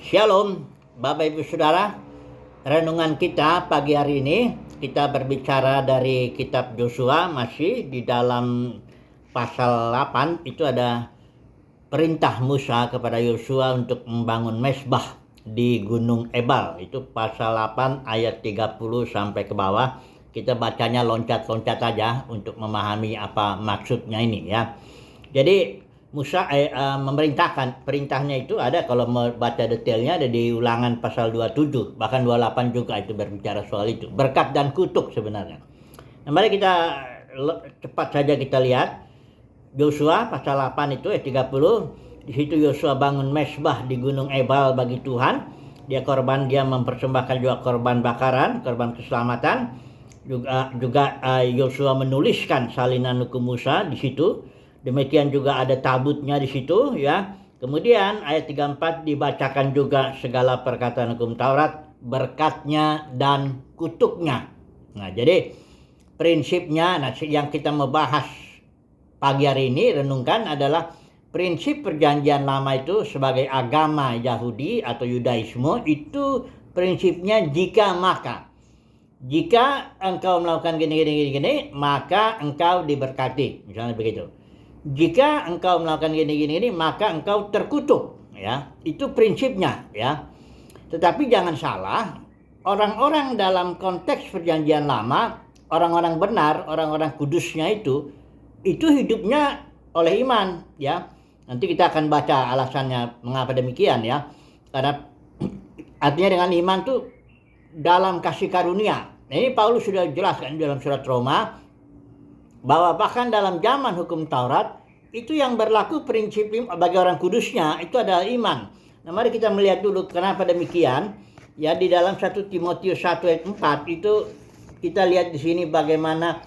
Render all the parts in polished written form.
Shalom, Bapak Ibu Saudara. Renungan kita pagi hari ini, kita berbicara dari kitab Yosua, masih di dalam pasal 8. Itu ada perintah Musa kepada Yosua untuk membangun mezbah di Gunung Ebal. Itu pasal 8 ayat 30 sampai ke bawah. Kita bacanya loncat-loncat aja untuk memahami apa maksudnya ini ya. Jadi Musa memerintahkan, perintahnya itu ada, kalau mau baca detailnya ada di Ulangan pasal 27, bahkan 28 juga itu berbicara soal itu. Berkat dan kutuk sebenarnya. Nah, mari kita cepat saja kita lihat Yosua pasal 8 itu ayat 30. Di situ Yosua bangun mezbah di Gunung Ebal bagi Tuhan. Dia mempersembahkan juga korban bakaran, korban keselamatan. Juga Yosua menuliskan salinan hukum Musa di situ. Demikian juga ada tabutnya di situ ya. Kemudian ayat 34 dibacakan juga segala perkataan hukum Taurat, berkatnya dan kutuknya. Nah, jadi prinsipnya yang kita mau bahas pagi hari ini renungkan adalah prinsip perjanjian lama itu sebagai agama Yahudi atau Yudaisme itu prinsipnya jika maka. Jika engkau melakukan gini, maka engkau diberkati, misalnya begitu. Jika engkau melakukan gini, maka engkau terkutuk, ya. Itu prinsipnya, ya. Tetapi jangan salah, orang-orang dalam konteks perjanjian lama, orang-orang benar, orang-orang kudusnya itu hidupnya oleh iman, ya. Nanti kita akan baca alasannya mengapa demikian, ya. Karena artinya dengan iman tuh dalam kasih karunia. Nah, ini Paulus sudah jelaskan dalam surat Roma bahwa bahkan dalam zaman hukum Taurat itu yang berlaku prinsip bagi orang kudusnya itu adalah iman. Nah, mari kita melihat dulu kenapa demikian. Ya, di dalam 1 Timotius 1 ayat 4 itu kita lihat di sini bagaimana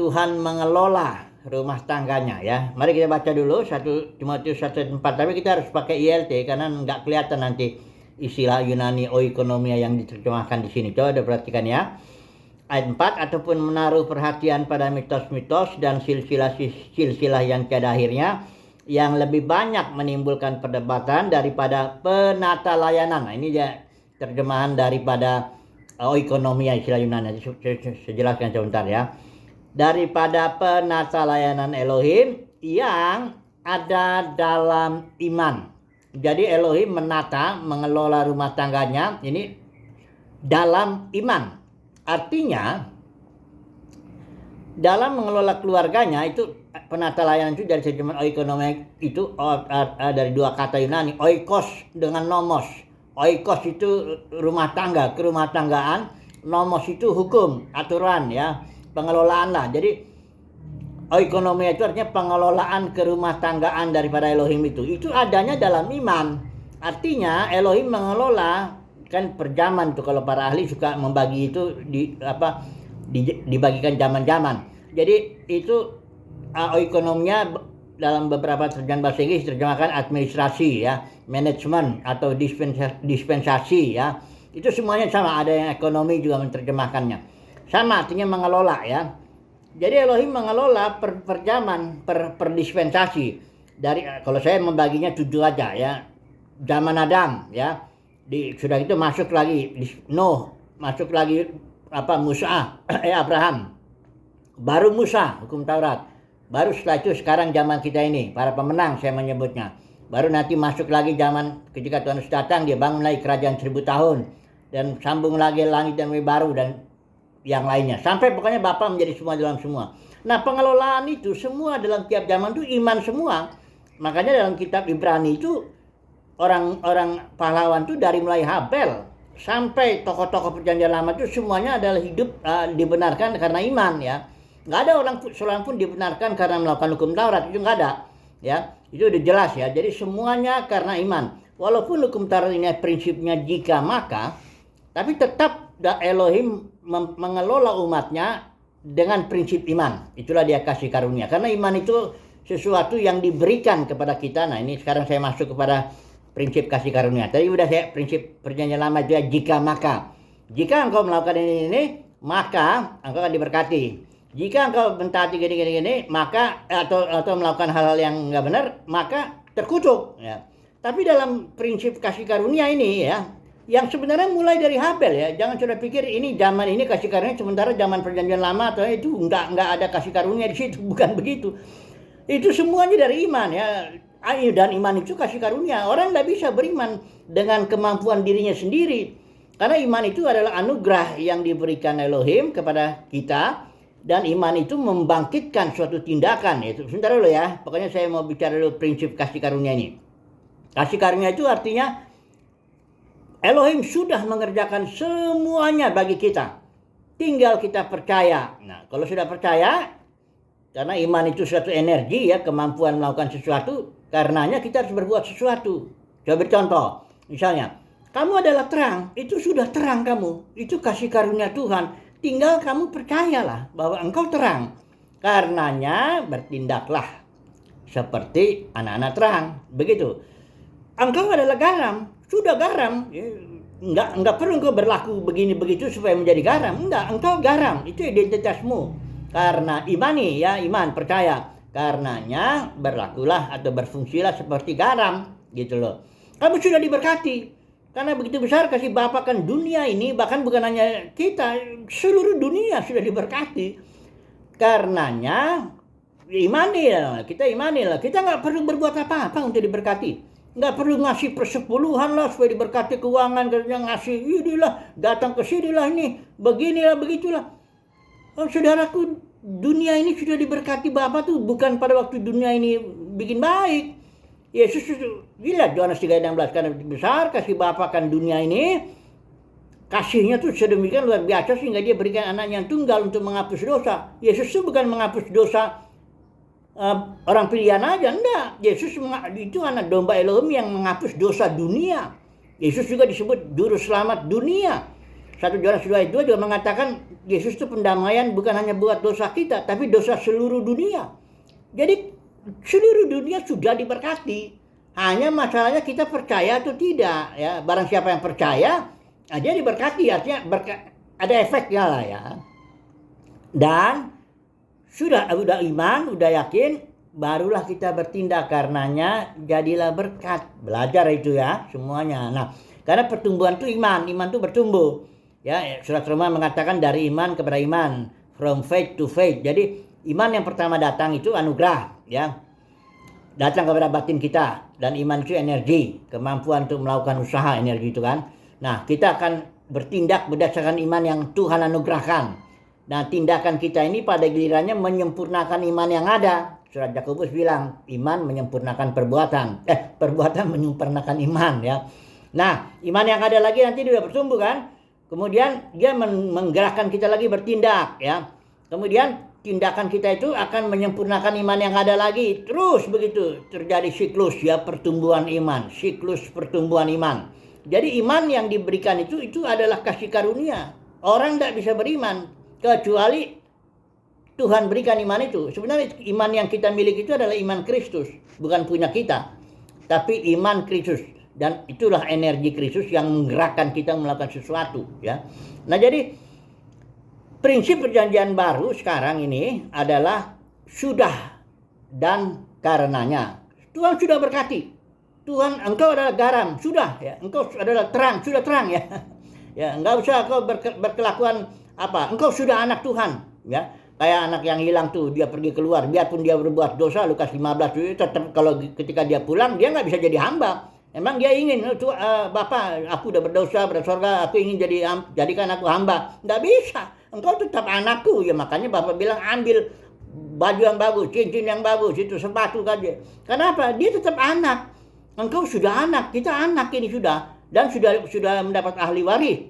Tuhan mengelola rumah tangganya, ya. Mari kita baca dulu 1 Timotius 1 ayat 4, tapi kita harus pakai ILT karena nggak kelihatan nanti istilah Yunani oikonomia yang diterjemahkan di sini. Coba perhatikan ya. Ayat 4, ataupun menaruh perhatian pada mitos-mitos dan silsilah yang tiada akhirnya, yang lebih banyak menimbulkan perdebatan daripada penata layanan. Nah, ini ya terjemahan daripada oikonomia istilah Yunani. Saya jelaskan sebentar ya. Daripada penata layanan Elohim yang ada dalam iman. Jadi Elohim mengelola rumah tangganya ini dalam iman. Artinya dalam mengelola keluarganya itu penata layanan itu dari terjemahan oikonomia itu dari dua kata Yunani, oikos dengan nomos. Oikos itu rumah tangga, kerumah tanggaan, nomos itu hukum, aturan ya, pengelolaan lah. Jadi oikonomia itu artinya pengelolaan kerumah tanggaan daripada Elohim itu adanya dalam iman. Artinya Elohim mengelola, kan per zaman tuh kalau para ahli suka membagi itu dibagikan zaman-zaman. Jadi itu oikonomia dalam beberapa terjemahan bahasa Inggris terjemahkan administrasi ya, manajemen atau dispensasi ya. Itu semuanya sama, ada yang ekonomi juga menerjemahkannya. Sama artinya mengelola ya. Jadi Elohim mengelola per zaman, per dispensasi. Dari kalau saya membaginya 7 aja ya. Zaman Adam ya. Sudah itu masuk lagi Nuh, masuk lagi Musa, Abraham, baru Musa hukum Taurat, baru setelah itu sekarang zaman kita ini para pemenang saya menyebutnya, baru nanti masuk lagi zaman ketika Tuhan Yesus datang, dia bangun lagi kerajaan 1000 tahun dan sambung lagi langit dan bumi baru dan yang lainnya sampai pokoknya Bapa menjadi semua dalam semua. Nah, pengelolaan itu semua dalam tiap zaman itu iman semua. Makanya dalam kitab Ibrani itu orang-orang pahlawan itu dari mulai Habel sampai tokoh-tokoh perjanjian lama itu semuanya adalah hidup dibenarkan karena iman ya. Nggak ada orang seorang pun dibenarkan karena melakukan hukum Taurat, itu nggak ada ya. Itu udah jelas ya. Jadi semuanya karena iman. Walaupun hukum Taurat ini prinsipnya jika maka, tapi tetap Elohim mengelola umatnya dengan prinsip iman. Itulah dia kasih karunia. Karena iman itu sesuatu yang diberikan kepada kita. Nah, ini sekarang saya masuk kepada prinsip kasih karunia. Tadi udah saya prinsip perjanjian lama itu ya, jika maka. Jika engkau melakukan ini, maka engkau akan diberkati. Jika engkau mentaati gini, maka atau melakukan hal-hal yang enggak benar, maka terkutuk ya. Tapi dalam prinsip kasih karunia ini ya, yang sebenarnya mulai dari Habel ya, jangan sudah pikir ini zaman ini kasih karunia, sementara zaman perjanjian lama atau itu nggak ada kasih karunia di situ, bukan begitu. Itu semuanya dari iman ya. Dan iman itu kasih karunia. Orang tidak bisa beriman dengan kemampuan dirinya sendiri. Karena iman itu adalah anugerah yang diberikan Elohim kepada kita. Dan iman itu membangkitkan suatu tindakan. Itu sebentar dulu ya. Pokoknya saya mau bicara dulu prinsip kasih karunia ini. Kasih karunia itu artinya Elohim sudah mengerjakan semuanya bagi kita. Tinggal kita percaya. Nah, kalau sudah percaya, karena iman itu suatu energi ya, kemampuan melakukan sesuatu, karenanya kita harus berbuat sesuatu. Coba bercontoh, misalnya, kamu adalah terang, itu sudah terang kamu, itu kasih karunia Tuhan. Tinggal kamu percayalah bahwa engkau terang. Karenanya bertindaklah seperti anak-anak terang, begitu. Engkau adalah garam, sudah garam. Enggak perlu engkau berlaku begini begitu supaya menjadi garam. Enggak, engkau garam, itu identitasmu. Karena imani ya, iman, percaya. Karenanya berlakulah atau berfungsilah seperti garam gitu loh. Kamu sudah diberkati. Karena begitu besar kasih Bapa kan dunia ini, bahkan bukan hanya kita, seluruh dunia sudah diberkati. Karenanya imanilah, kita imanilah. Kita nggak perlu berbuat apa-apa untuk diberkati. Nggak perlu ngasih persepuluhan lah supaya diberkati keuangan, katanya ngasih inilah, datang ke sinilah ini, beginilah, begitulah. Oh, saudaraku, dunia ini sudah diberkati Bapa tuh bukan pada waktu dunia ini bikin baik. Yesus lihat Yohanes 3:16, karena besar kasih Bapa kan dunia ini, kasihnya tuh sedemikian luar biasa sehingga dia berikan anaknya yang tunggal untuk menghapus dosa. Yesus itu bukan menghapus dosa orang pilihan aja, enggak. Yesus itu anak domba Elohim yang menghapus dosa dunia. Yesus juga disebut juru selamat dunia. 1 Yohanes 2:2 juga mengatakan Yesus itu pendamaian bukan hanya buat dosa kita, tapi dosa seluruh dunia. Jadi seluruh dunia sudah diberkati. Hanya masalahnya kita percaya atau tidak ya. Barang siapa yang percaya, dia diberkati, artinya ada efeknya lah ya. Dan sudah iman, udah yakin, barulah kita bertindak, karenanya jadilah berkat. Belajar itu ya semuanya. Nah, karena pertumbuhan itu iman itu bertumbuh. Ya, surat Roma mengatakan dari iman kepada iman, from faith to faith. Jadi iman yang pertama datang itu anugerah, ya, datang kepada batin kita, dan iman itu energi, kemampuan untuk melakukan usaha, energi itu kan. Nah, kita akan bertindak berdasarkan iman yang Tuhan anugerahkan. Nah, tindakan kita ini pada gilirannya menyempurnakan iman yang ada. Surat Yakobus bilang iman menyempurnakan perbuatan, perbuatan menyempurnakan iman ya. Nah, iman yang ada lagi nanti dia bertumbuh kan. Kemudian dia menggerakkan kita lagi bertindak ya. Kemudian tindakan kita itu akan menyempurnakan iman yang ada lagi. Terus begitu terjadi siklus ya, pertumbuhan iman, siklus pertumbuhan iman. Jadi iman yang diberikan itu adalah kasih karunia. Orang tidak bisa beriman kecuali Tuhan berikan iman itu. Sebenarnya iman yang kita miliki itu adalah iman Kristus, bukan punya kita, tapi iman Kristus. Dan itulah energi Kristus yang menggerakkan kita melakukan sesuatu ya. Nah, jadi prinsip perjanjian baru sekarang ini adalah sudah dan karenanya. Tuhan sudah berkati. Tuhan, engkau adalah garam, sudah ya. Engkau adalah terang, sudah terang ya. Ya, enggak usah engkau berkelakuan apa. Engkau sudah anak Tuhan ya. Kayak anak yang hilang tuh, dia pergi keluar, biarpun dia berbuat dosa, Lukas 15 itu tetap kalau ketika dia pulang dia nggak bisa jadi hamba. Emang dia ingin, Bapak, aku udah berdosa, bersorga, aku ingin jadikan aku hamba. Nggak bisa, engkau tetap anakku. Ya makanya Bapak bilang ambil baju yang bagus, cincin yang bagus, itu sepatu saja. Kenapa? Dia tetap anak. Engkau sudah anak, kita anak ini sudah. Dan sudah mendapat ahli waris.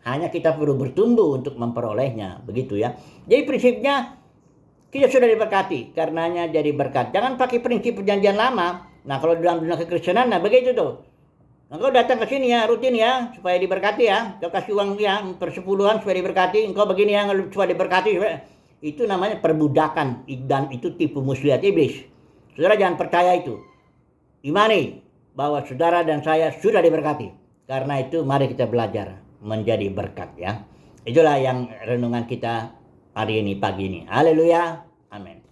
Hanya kita perlu bertumbuh untuk memperolehnya, begitu ya. Jadi prinsipnya kita sudah diberkati, karenanya jadi berkat. Jangan pakai prinsip perjanjian lama. Nah, kalau dalam dunia kekristenan, nah begitu tuh. Engkau datang ke sini ya, rutin ya, supaya diberkati ya. Kau kasih uang ya, persepuluhan supaya diberkati. Engkau begini ya, supaya diberkati. Itu namanya perbudakan, dan itu tipu muslihat iblis. Saudara jangan percaya itu. Imani bahwa saudara dan saya sudah diberkati. Karena itu mari kita belajar menjadi berkat ya. Itulah yang renungan kita hari ini, pagi ini. Haleluya. Amin.